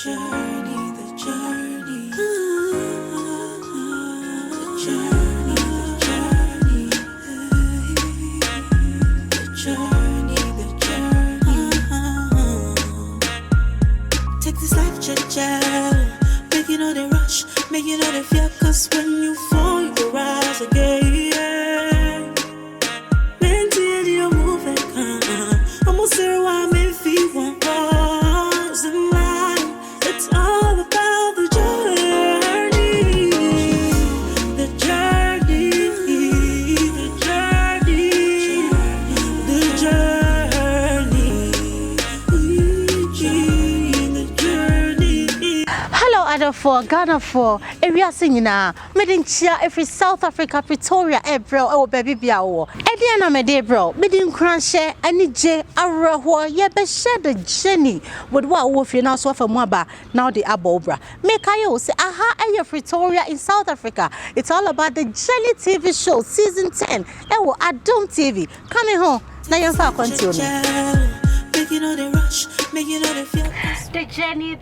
Take this life, make you know the rush, make you know the fear, cause when you fall, you rise again. Mentally, you're moving, almost there, why I'm in feet, one pause in life. It's all about the journey, the journey, the journey, the journey. Hello, Ada for Ghana for area singing na medin chia every South Africa Pretoria April oh baby biawo edi na me dey bro medin kran share ani je awreho ye be share the journey with what wo fie na so fa mu aba now the abobra make ayo say aha aye Pretoria in South Africa. It's all about the Journey TV show season 10 ewo Adom TV coming home na yen fa continue. You know the rush, make you know the feel. The journey.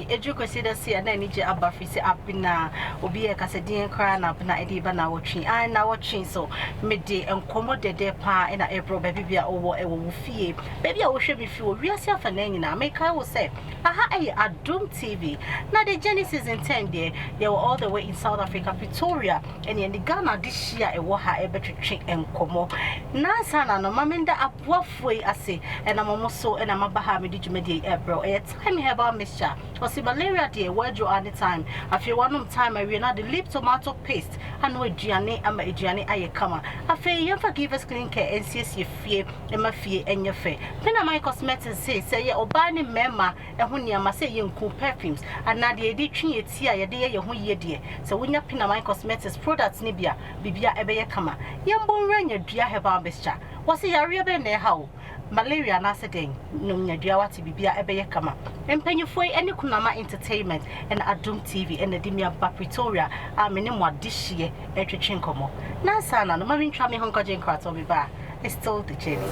Ejuko see the see and then nije abafi se Abena obi e kase din kra na Abena edi ba na wotwe an na wotwe so mede enkomo dede pa na April baby bia owo e wo fie baby a wo hwe bi fie o wiase afa na nyina make I will say aha aye Adom TV na the journey season 10 there they were all the way in South Africa Pretoria and in the Ghana this year e wo ha e betwetwe enkomo na sana no mamenda aboafo ase and I'm also and I'm a bahami did you mediate April a time here about mixture or see malaria day word you any time I feel one time I will not the lip tomato paste and with Gianni and my Gianni I come I feel you forgive us clean care and see your fear and my fear and your fear then my cosmetics say or buying memma and when you must say you cool perfumes and now the edition it's here your day your whole year dear so when you pin my cosmetics products nibia bibia ebe kama yambo ran your dear have mixture was it a real bend how malaria na sedeng no nyadua wati bibia ebe kama empanyufo any kunama entertainment and Adom TV and the dimia ba Pretoria amene mo adihye etwetwe nkomo na sana no mami ntwa me honko je nkrato bi ba it's still the journey.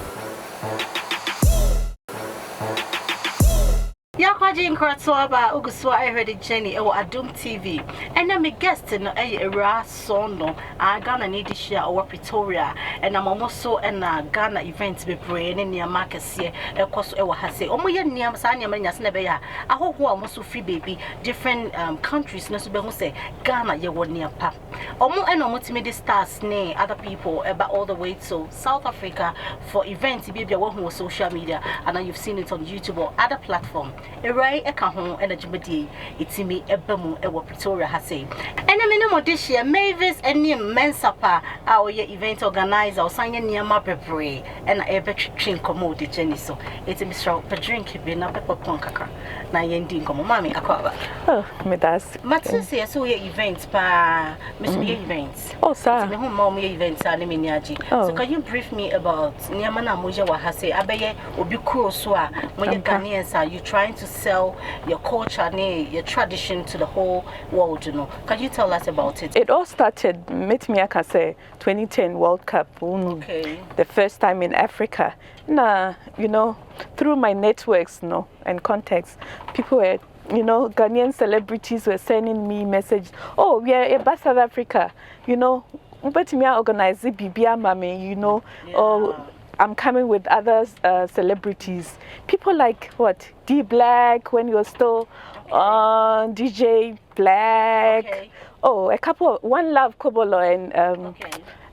Yakwaji nkrato ba uguso I heard the journey e Adom TV and na me guest no era son no Ghana need this year or Pretoria and I'm also in Ghana event be brain in near markets here e koso e wa ha say omo ye niam sa niam nya se na be ya ahoho almost free baby different countries no so be hu say Ghana ye won near pa omo and omo timi the stars ne other people about all the way to South Africa for events be be who social media and you've seen it on YouTube or other platform. Right, a cajon and a jimmy, it's me a bemu a Pretoria has say. And a minimum this year, Mavis and Anim Mensapa, our event organizer, or signing near my brewery, and I ever drink commodity Jenny. So it's a Mr. Drink, being a pepper punkaka. Na yendi como mommy, aquaba. Oh, me das. Matsusia, so your events, pa Miss Me events. Oh, sir. The home mommy events, Animiniaji. So can you brief me about Niamana Moja Wahase, Abeye, Obiku Swa, when you Ghanaians are you trying to sell your culture and your tradition to the whole world, you know? Can you tell us about it? It all started, meet me, I can say, 2010 World Cup. Okay. The first time in Africa. Nah, you know, through my networks, and contacts, people were, Ghanaian celebrities were sending me messages. Oh, we are about South Africa, but me organize the Bibia Mame, or I'm coming with other celebrities. People like what? D Black when you're still DJ Black. Oh, a couple of One Love Kobolo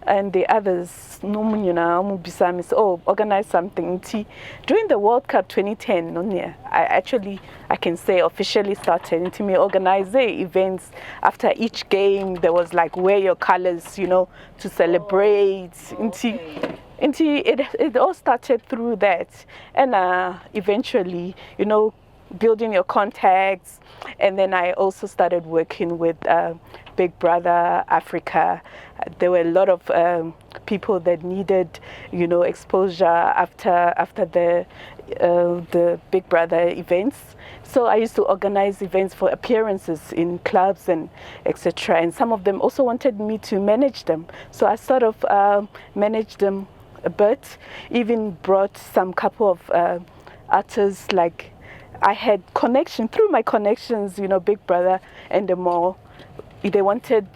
and the others. Organize something. During the World Cup 2010, I can say officially started to me organize events. After each game, there was like wear your colors, to celebrate. It all started through that, and eventually, building your contacts, and then I also started working with Big Brother Africa. There were a lot of people that needed, exposure after the Big Brother events. So I used to organize events for appearances in clubs and etc. And some of them also wanted me to manage them. So I sort of managed them a bit. Even brought some couple of artists like I had connection through my connections, Big Brother and the more. They wanted,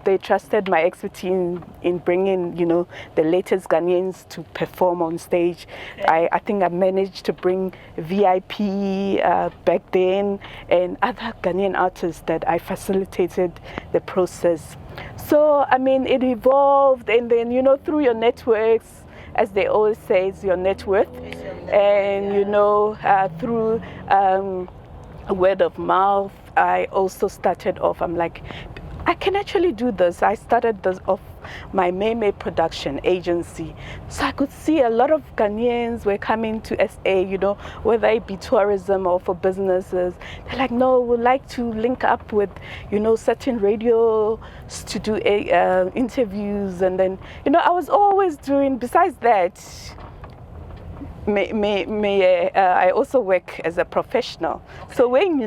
they trusted my expertise in bringing, the latest Ghanaians to perform on stage. Okay. I think I managed to bring VIP back then and other Ghanaian artists that I facilitated the process. So, I mean, it evolved, and then, through your networks, as they always say, it's your net worth. And, through word of mouth, I also started off, I'm like, I can actually do this. I started this off my Meme production agency. So I could see a lot of Ghanaians were coming to SA, whether it be tourism or for businesses. They're like, no, we'd like to link up with, certain radios to do interviews. And then, I was always doing, besides that, I also work as a professional. Okay. So when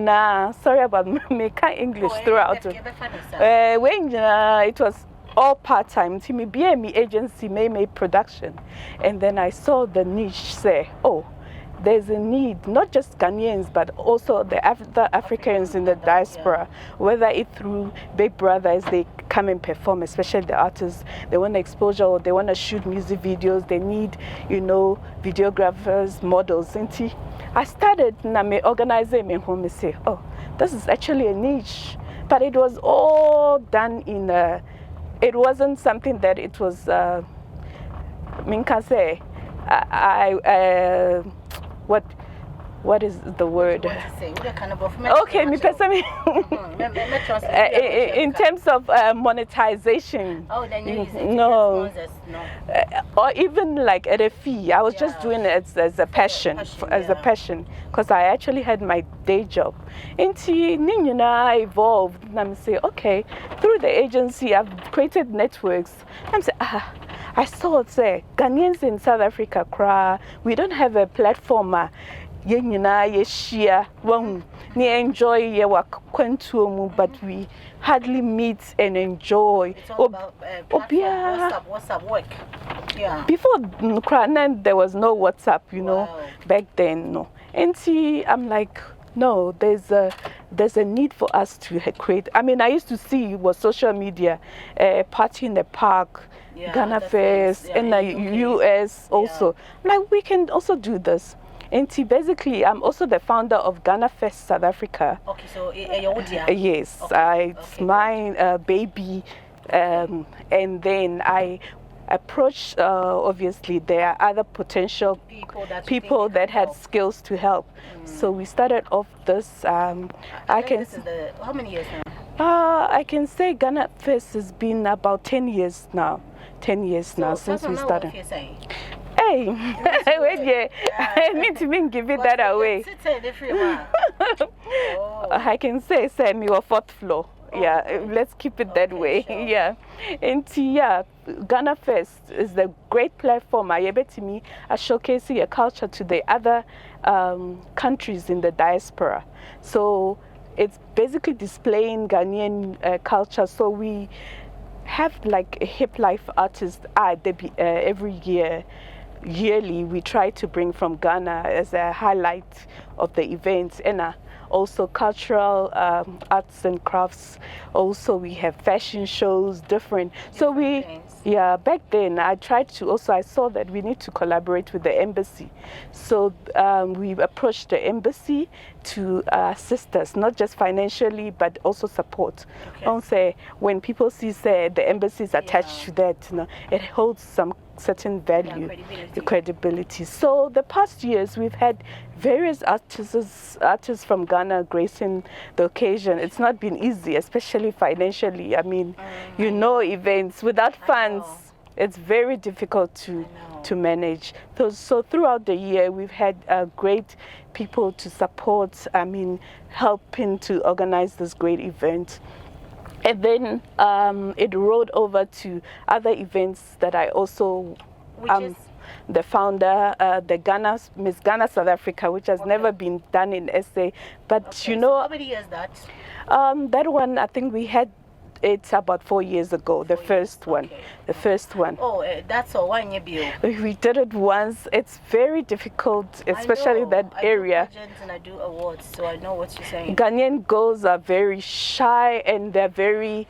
sorry about me can't English throughout. When it was all part-time. To me, me agency, me production, and then I saw the niche. Say, oh, there's a need, not just Ghanaians, but also the Africans in the diaspora, whether it through Big Brother as they come and perform, especially the artists, they want exposure or they want to shoot music videos, they need, videographers, models. And I started organizing my home and say, oh, this is actually a niche. But it was all done in it wasn't something that it was, what is the word? Okay, me personally, in terms of monetization. Oh, then you no. Or even like at a fee. I was just doing it as a passion, because I actually had my day job. Until I evolved, and I'm saying, okay, through the agency, I've created networks. I'm saying, I saw it say Ghanaians in South Africa we don't have a platform. You share enjoy your work, but we hardly meet and enjoy. It's all about WhatsApp work. Yeah. Before there was no WhatsApp, wow. Back then, no. And I'm like, no, there's a need for us to create. I mean, I used to see was social media, party in the park, Ghana Fest, and the US also. Yeah. Like, we can also do this. And basically, I'm also the founder of Ghana Fest South Africa. Okay, so you're yes, it's my baby. And then I approached, obviously, there are other potential people that had skills to help. So we started off this. How many years now? I can say Ghana Fest has been about 10 years now. 10 years now since we started. Hey, I need to give it that away. I can say me or fourth floor. Yeah, let's keep it that way. Sure. Yeah, and Ghana Fest is the great platform. I showcase your culture to the other countries in the diaspora. So it's basically displaying Ghanaian culture. So we have like a hip life artist every year. Yearly, we try to bring from Ghana as a highlight of the events, and also cultural arts and crafts. Also, we have fashion shows, different. So back then I tried to I saw that we need to collaborate with the embassy. So we approached the embassy to assist us, not just financially, but also support. Okay. When people see the embassy is attached to that, it holds some certain value, credibility. So the past years we've had various artists from Ghana gracing the occasion. It's not been easy, especially financially. I mean, events without funds, it's very difficult to manage. So throughout the year we've had great people to support, helping to organize this great event. And then it rolled over to other events that I also, the founder, the Miss Ghana South Africa, which has never been done in SA. But how many years that? That one, I think we had it about 4 years ago, the first one. Okay. The first one. Oh, that's all. Why you be? We did it once. It's very difficult, especially that area. I do pageants and I do awards, so I know what you're saying. Ghanaian girls are very shy and they're very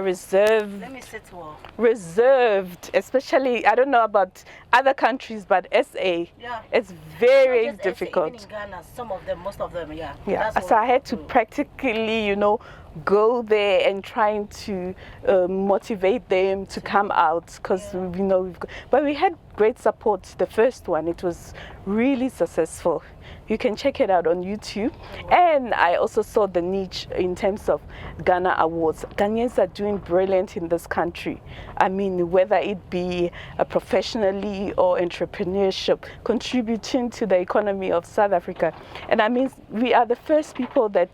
reserved. Let me sit well. Reserved, especially, I don't know about other countries, but SA, it's very difficult. SA, even in Ghana, some of them, most of them, yeah. So I had to practically, you know, go there and trying to motivate them to come out, because you know, but we had great support. The first one, it was really successful. You can check it out on YouTube. And I also saw the niche in terms of Ghana Awards. Ghanaians are doing brilliant in this country. I mean, whether it be professionally or entrepreneurship, contributing to the economy of South Africa. And I mean, we are the first people that,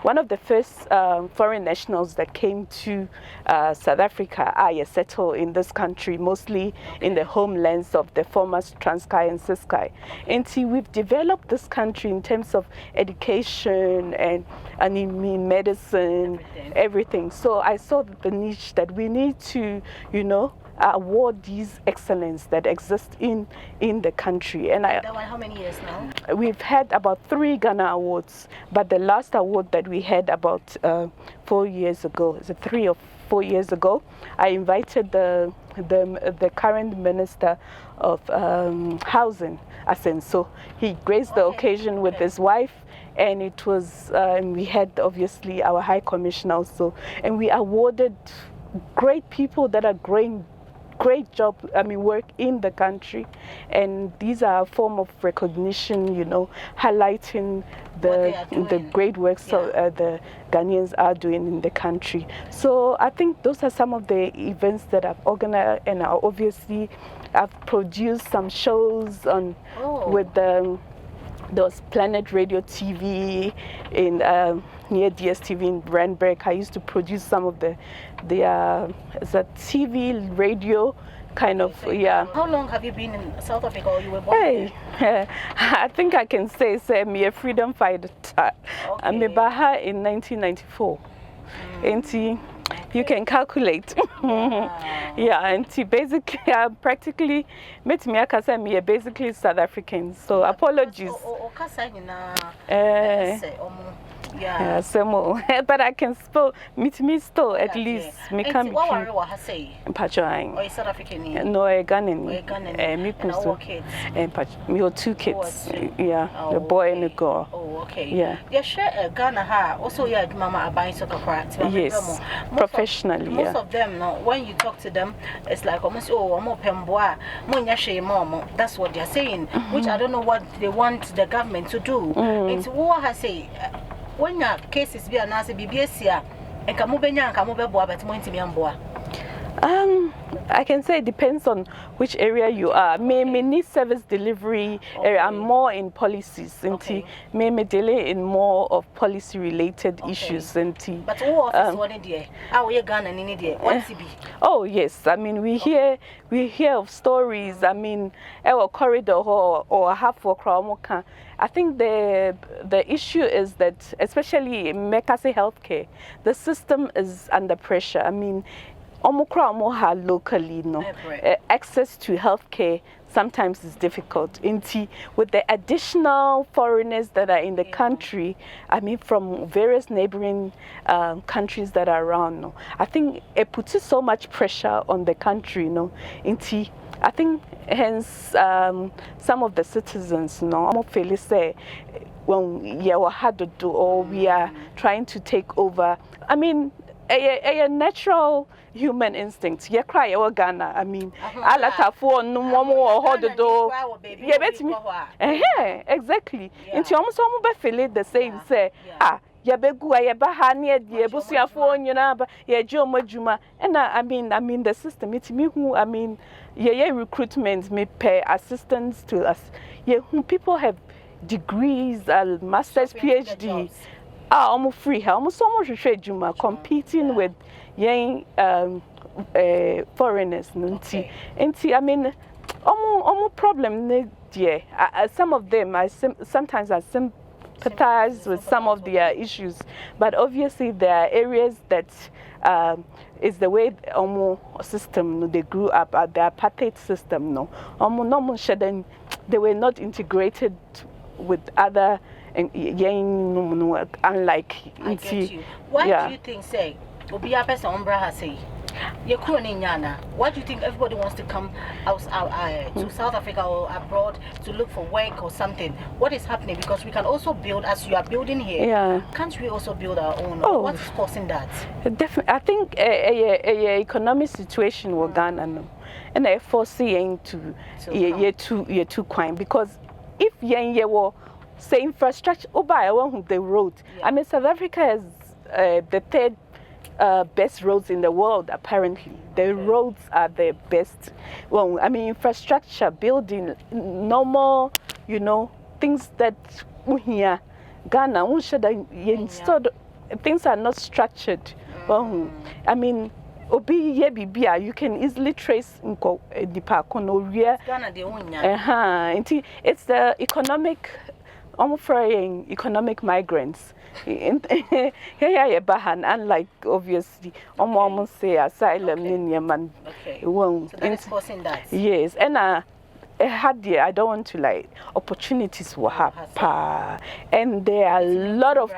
one of the first foreign nationals that came to South Africa are settled in this country, mostly in the homelands of the former Transkei and Ciskei. And see, we've developed this country in terms of education and I mean medicine, everything. So I saw the niche that we need to, you know, award these excellence that exist in the country. And that one, how many years now? We've had about 3 Ghana awards, but the last award that we had about 4 years ago, is it 3 or 4 years ago, I invited the current minister of housing, so he graced the occasion with his wife, and it was we had obviously our high commissioner also, and we awarded great people that are great job, work in the country, and these are a form of recognition, you know, highlighting the great work the Ghanaians are doing in the country. So I think those are some of the events that I've organized, and obviously I've produced some shows on with there was Planet Radio TV in near DSTV in Randburg. I used to produce some of the TV radio kind of, How long have you been in South Africa, or you were born there? I think I can say I'm a freedom fighter. I'm a Baha in 1994. You can calculate. And basically, I'm practically, basically South African. So apologies. But I can spell me still at least. Me can be South African. No, a Ghanaian. Me have 2 kids. A boy and a girl. Yeah, sure. Ghana also mama buying soccer practice. Yes, professionally. Most of them, when you talk to them, it's like almost that's what they're saying, which I don't know what they want the government to do. It's what I say. When your cases be announced, BBS and Kamubenya and Kamubeboa, but Montimiamboa. I can say it depends on which area you are. Me need service delivery area. I'm more in policies. Me delay in more of policy related issues. But who office one day? How we Ghana in India? What's it be? Oh yes, I mean we hear of stories. I mean, our corridor or half for Kramoka. I think the issue is that, especially in Mekase healthcare, the system is under pressure. I mean, locally, access to healthcare sometimes is difficult. With the additional foreigners that are in the country, I mean, from various neighboring countries that are around, I think it puts so much pressure on the country, I think hence some of the citizens, feel say when we are trying to take over. I mean, a natural human instinct. You cry your Ghana. I mean, I let her for no more hold the door. Yeah, bet me. Exactly. Into almost feel the same. Say, Yabegu, Yabahani, Yabusia for Yunaba, Yajoma Juma. And I mean, the system. It's me who, I mean, recruitment may pay assistance to us. People have degrees, master's, PhD. Almost free, almost so much trade Juma competing with young foreigners. I mean, almost problem. Some of them, sometimes I sympathize with some of their issues, but obviously there are areas that is the way system they grew up, the apartheid system. They were not integrated with other unlike. I get you. Why do you think say Obi a person umbra has say? Why do you think everybody wants to come out to South Africa or abroad to look for work or something? What is happening? Because we can also build, as you are building here. Yeah. Can't we also build our own? What is causing that? Definitely, I think a economic situation will Ghana no, and I foresee to year two crime, because if ye were say infrastructure by along the road. I mean, South Africa is the third best roads in the world, apparently. The roads are the best. Well, I mean, infrastructure, building, normal, things that here, Ghana, things are not structured. Well, I mean, you can easily trace the park. It's the economic migrants. Unlike obviously, almost say asylum in Yemen. So that is causing that. Yes, and I don't want to opportunities will happen, and there are a lot of.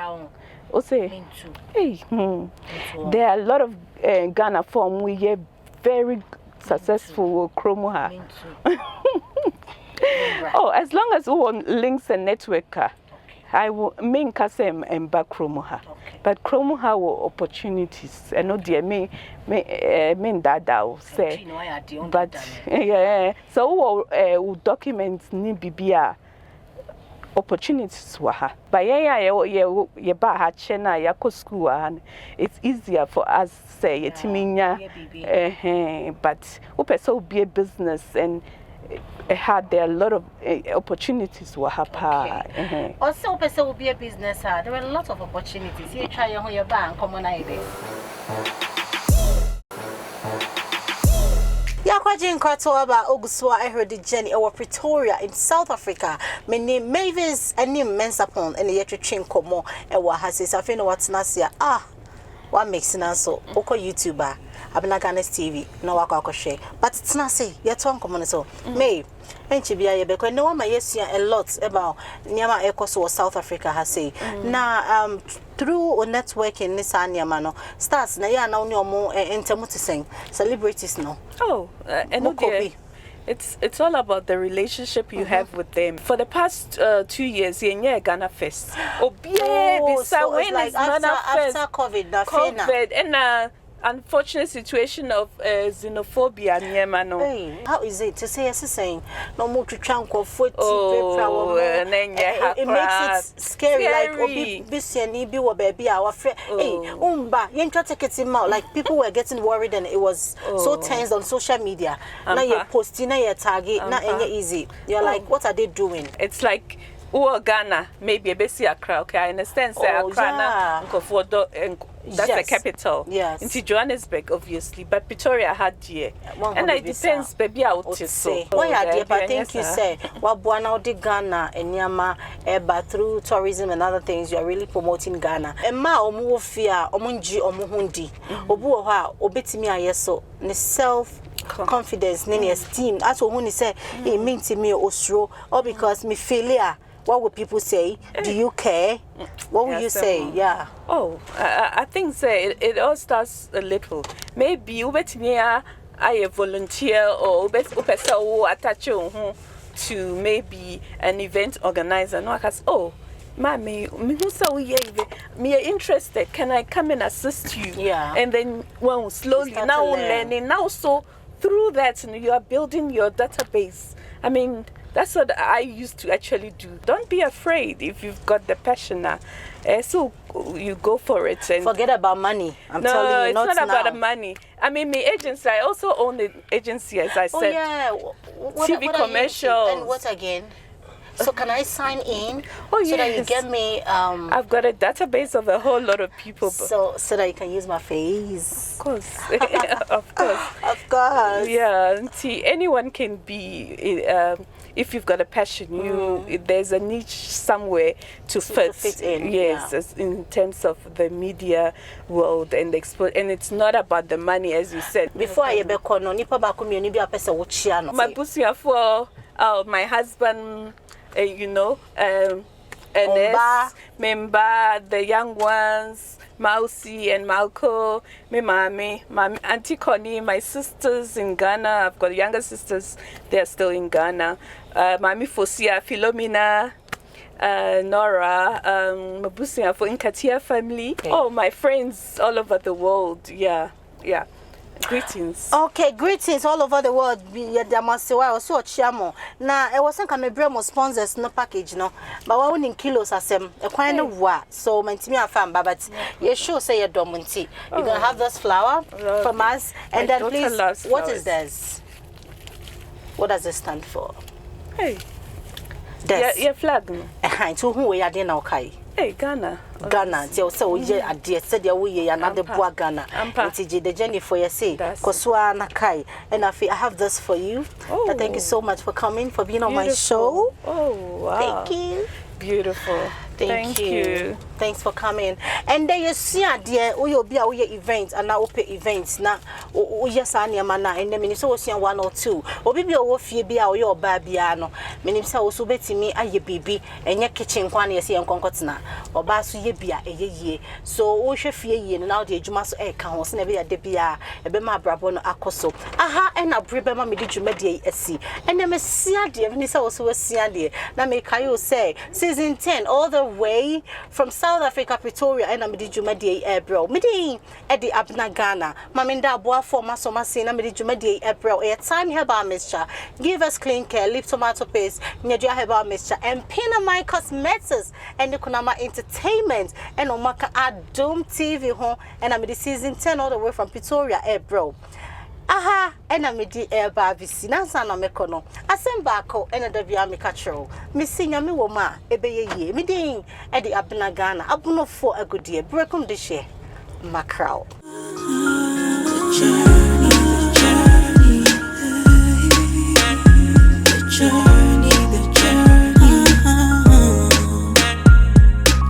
There are a lot of Ghana form we get very successful Chromoha. Oh, as long as we want links and network, I will mean Kasem and back Chromoha. But Chromoha will opportunities. I know dear mean that I will say. But yeah, so documents need be opportunities waha. But it's easier for us say but also be a business and had there a lot of opportunities waha. Also person will be a business there are a lot of opportunities. You try your bank common idea. Yakwajin Kratoaba Oguswa, I heard the journey over Pretoria in South Africa. My name Mavis, Anim Mensapon, and the Yetri Komo, and what has his affair what's Nasia. What makes an so Oko YouTuber, Abena Ghana TV, no waka share. But it's Nasi, yet one common so. May, and Chibia, because no one may yes a lot about Nyama Ecos or South Africa has say. Now, through networking, Nisanya Mano starts na now no more intermutising celebrities no. And it's all about the relationship you have with them. For the past 2 years, Ghana Fest. So it's like after COVID, and unfortunate situation of xenophobia. How is it to say saying no more to chunk of foot? It makes it scary. Like busy and be baby our friend. You take it out. Like people were getting worried and it was so tense on social media. Now you're posting, now you're tagging, not any easy. You're like, what are they doing? It's like Ghana, maybe a bit Accra. Okay, I understand. Say Accra, that's the capital. Yes. Into Johannesburg, obviously, but Pretoria had here, and it depends. Baby, I would say. Why are there? But I think you say, "Well, Buana de Ghana and Yama, but through tourism and other things, you are really promoting Ghana." And ma omuofia, omunji, omuhundi, obuoha, obetimi ayeso, ne self. Confidence, nene esteem. As when he say, it means to me osro, or because me failure. What would people say? Do you care? What would you say? Yeah. I think say it all starts a little. Maybe you bet me I a volunteer or attach to maybe an event organizer. No, because Mommy, me interested. Can I come and assist you? Yeah. And then slowly now learning now through that you are building your database. I mean, that's what I used to actually do. Don't be afraid if you've got the passion. So you go for it and forget about money. I'm telling you, it's not about the money. I mean, my agency. I also own the agency, as I said. Yeah. TV commercials. And what again? So can I sign in? Oh, so that you yes. get me I've got a database of a whole lot of people. so that you can use my face. Of course. Of course. Of course. Yeah, see, anyone can be, if you've got a passion, there's a niche somewhere to fit in. Yes, in terms of the media world and and it's not about the money, as you said. Before I ever call no nipa ba community be a person wo chia no. My busuafo, my husband, Ernest, Memba, the young ones, Mausi and Malco, my mommy, my auntie Connie, my sisters in Ghana. I've got younger sisters, they're still in Ghana. Mami Fosia, Philomena, Nora, Mabusia for Inkatia family. Okay. Oh, my friends all over the world. Yeah. Greetings. Okay, greetings all over the world. There must say also chiamo. Now I wasn't coming bring sponsors no package no. But we in kilos asem. A kind of what? So my team are fan but you sure say your dominty. You're gonna have this flower from us and then please what is this? What does it stand for? Hey. Your flag. To who we are there now kai. Hey, Ghana. Ghana, so we are dear said there we another boy Ghana. The journey for your say, Kosua Nakai. And I have this for you. Thank you so much for coming, for being on my show. Oh, wow. Thank you. Beautiful. Thank you. Thanks for coming. And then you see, dear, we will be our events and now open events. Now, yes, I am mana, and then minutes also 1 or 2. Or maybe a fee be our your babiano. Minutes also betting me a ye baby and your kitchen one year see and concotna or basu ye be a ye. So we should fear ye and now the Jumas air counts never a debia, a bema brabon acoso. Aha, and a bribema me did you media a sea. And then see, dear, Vanessa also was see, dear. Now make I say, season 10, all the way from South Africa, Pretoria, and I'm the Jumadi April. Midi at the Abena Ghana. Maminda boa for Masomasi, and I'm the Jumadi April. A time herbal mixture. Give us clean care, lip tomato paste, Nigeria herbal mixture, and Pinamai Cosmetics, and the Kunama Entertainment, and Omaka Adum TV home, and I'm the season 10 all the way from Pretoria, April. Aha, and I'm the air bavisi, Nansan Mekono. Asembako, and the Viamica show. Missing a woma, ebe ye, meeting at the Abena Ghana, abuno for a good year, break on the share. Macro.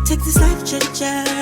Take this life, cha-cha.